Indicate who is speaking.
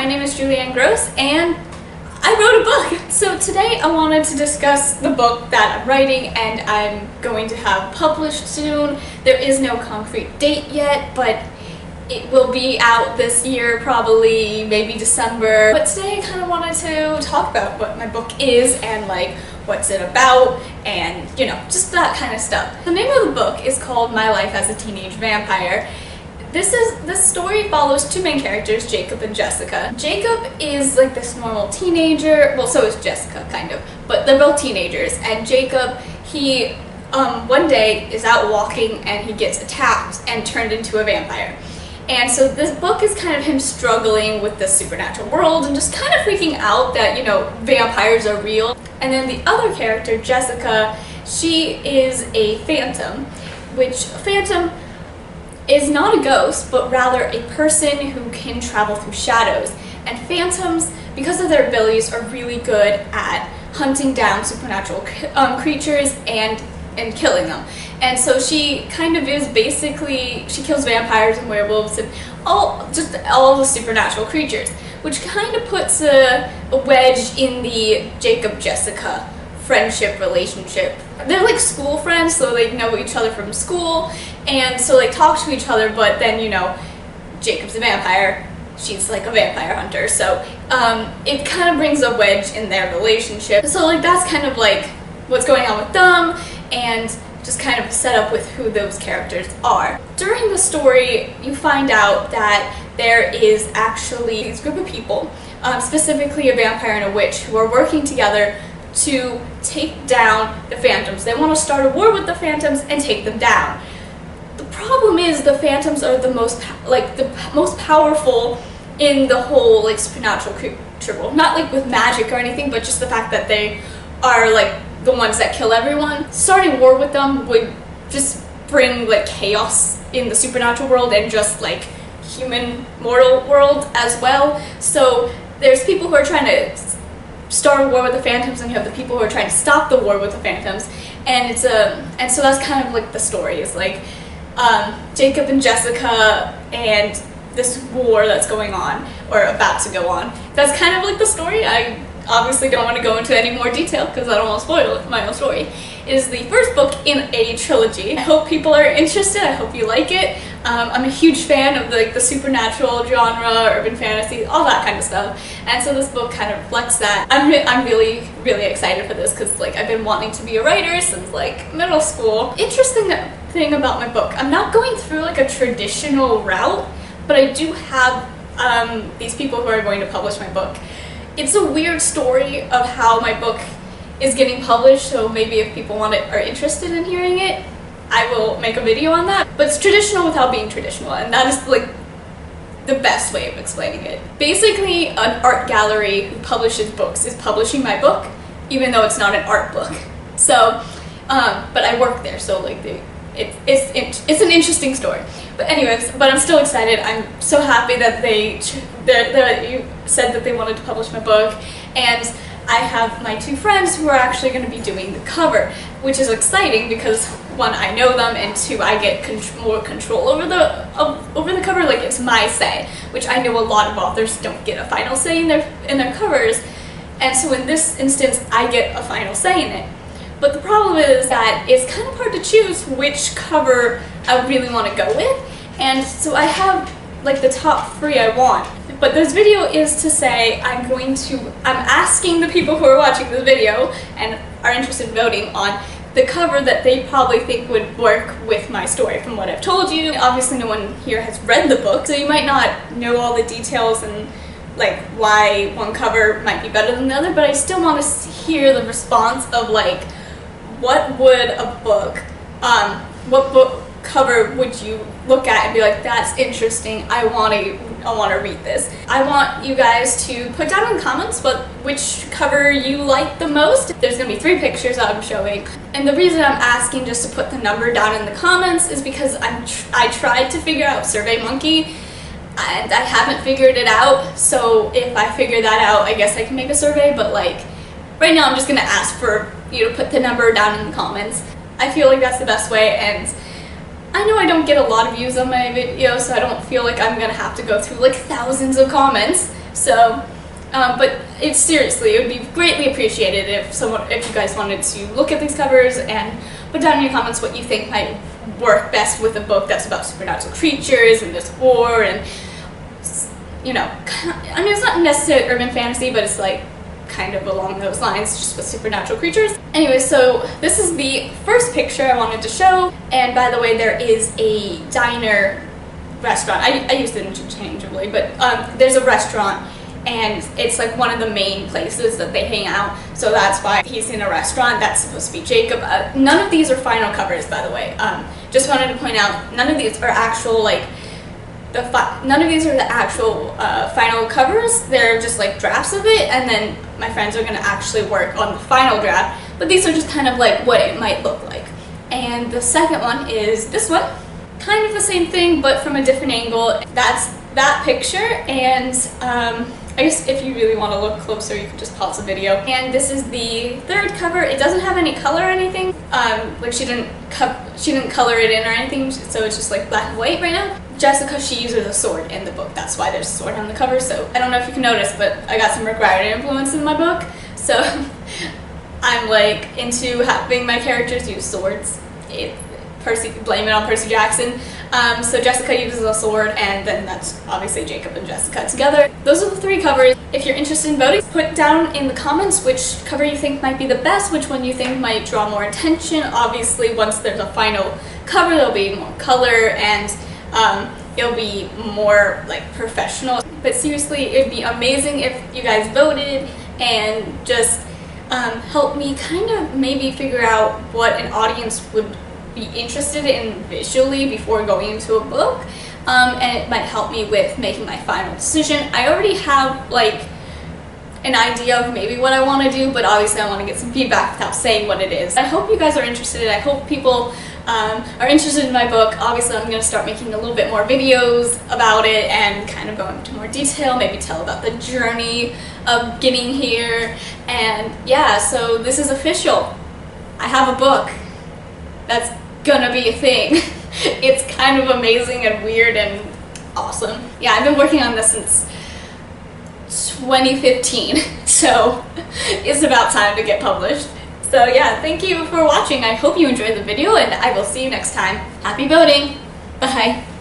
Speaker 1: my name is Julianne Gross, and I wrote a book. So today I wanted to discuss the book that I'm writing and I'm going to have published soon. There is no concrete date yet, but it will be out this year, probably maybe December. But today I kind of wanted to talk about what my book is and like what's it about and, you know, just that kind of stuff. The name of the book is called My Life as a Teenage Vampire. This story follows two main characters, Jacob and Jessica. Jacob is like this normal teenager, well, so is Jessica, kind of, but they're both teenagers. And Jacob, he one day is out walking and he gets attacked and turned into a vampire. And so this book is kind of him struggling with the supernatural world and just kind of freaking out that, you know, vampires are real. And then the other character, Jessica, she is a phantom, which phantom is not a ghost, but rather a person who can travel through shadows. And phantoms, because of their abilities, are really good at hunting down supernatural creatures and killing them. And so she kind of is basically, she kills vampires and werewolves and all the supernatural creatures, which kind of puts a wedge in the Jacob-Jessica friendship relationship. They're like school friends, so they know each other from school, and so they talk to each other, but then, you know, Jacob's a vampire, she's like a vampire hunter, so it kind of brings a wedge in their relationship. So like that's kind of like what's going on with them, and just kind of set up with who those characters are. During the story, you find out that there is actually this group of people, specifically a vampire and a witch, who are working together to take down the phantoms. They want to start a war with the phantoms and take them down. The problem is the phantoms are the most powerful in the whole like supernatural creature world. Not like with magic or anything, but just the fact that they are like the ones that kill everyone. Starting war with them would just bring like chaos in the supernatural world and just like human mortal world as well. So there's people who are trying to start a war with the phantoms, and you have the people who are trying to stop the war with the phantoms, and so that's kind of like the story is like Jacob and Jessica and this war that's going on or about to go on. That's kind of like the story. I obviously don't want to go into any more detail because I don't want to spoil my own story. It is the first book in a trilogy. I hope people are interested. I hope you like it. I'm a huge fan of the supernatural genre, urban fantasy, all that kind of stuff. And so this book kind of reflects that. I'm really, really excited for this because like I've been wanting to be a writer since like middle school. Interesting thing about my book, I'm not going through like a traditional route, but I do have these people who are going to publish my book. It's a weird story of how my book is getting published, so maybe if people are interested in hearing it, I will make a video on that. But it's traditional without being traditional, and that is like the best way of explaining it. Basically, an art gallery who publishes books is publishing my book, even though it's not an art book. So, but I work there, so like it's an interesting story. But anyways, but I'm still excited. I'm so happy that you said that they wanted to publish my book, and I have my two friends who are actually going to be doing the cover, which is exciting because one, I know them, and two, I get more control over the cover. Like it's my say, which I know a lot of authors don't get a final say in their covers, and so in this instance, I get a final say in it. But the problem is that it's kind of hard to choose which cover I really want to go with, and so I have like the top three I want. But this video is to say I'm asking the people who are watching this video and are interested in voting on the cover that they probably think would work with my story from what I've told you. Obviously no one here has read the book, so you might not know all the details and like why one cover might be better than the other, but I still want to hear the response of like what book cover would you look at and be like, that's interesting, I want to read this. I want you guys to put down in the comments which cover you like the most. There's going to be 3 pictures that I'm showing, and the reason I'm asking just to put the number down in the comments is because I tried to figure out SurveyMonkey and I haven't figured it out, so if I figure that out I guess I can make a survey, but like right now I'm just going to ask for you to put the number down in the comments. I feel like that's the best way, and I know I don't get a lot of views on my videos, so I don't feel like I'm gonna have to go through like thousands of comments, So, but it would be greatly appreciated if you guys wanted to look at these covers and put down in your comments what you think might work best with a book that's about supernatural creatures and there's horror and, you know, I mean, it's not necessarily urban fantasy, but it's like kind of along those lines, just with supernatural creatures. Anyway, so this is the first picture I wanted to show, and by the way, there is a diner restaurant. I use it interchangeably, but there's a restaurant, and it's like one of the main places that they hang out, so that's why he's in a restaurant. That's supposed to be Jacob. None of these are final covers, by the way. Just wanted to point out, none of these are actual, like, none of these are the actual final covers. They're just like drafts of it, and then my friends are going to actually work on the final draft, but these are just kind of like what it might look like. And the second one is this one. Kind of the same thing, but from a different angle. That's that picture, and I guess if you really want to look closer, you can just pause the video. And this is the third cover. It doesn't have any color or anything. Like she didn't color it in or anything, so it's just like black and white right now. Jessica, she uses a sword in the book. That's why there's a sword on the cover. So I don't know if you can notice, but I got some Rick Riordan influence in my book. So I'm like into having my characters use swords. Blame it on Percy Jackson. So Jessica uses a sword, and then that's obviously Jacob and Jessica together. Those are the three covers. If you're interested in voting, put down in the comments which cover you think might be the best, which one you think might draw more attention. Obviously, once there's a final cover, there'll be more color, and it'll be more like professional. But seriously, it'd be amazing if you guys voted and just help me kind of maybe figure out what an audience would be interested in visually before going into a book, and it might help me with making my final decision. I already have like an idea of maybe what I want to do, but obviously I want to get some feedback without saying what it is. I hope you guys are interested. I hope people are interested in my book. Obviously I'm going to start making a little bit more videos about it and kind of go into more detail, maybe tell about the journey of getting here. And yeah, so this is official. I have a book that's gonna be a thing. It's kind of amazing and weird and awesome. Yeah, I've been working on this since 2015, so it's about time to get published. So yeah, thank you for watching. I hope you enjoyed the video, and I will see you next time. Happy voting! Bye!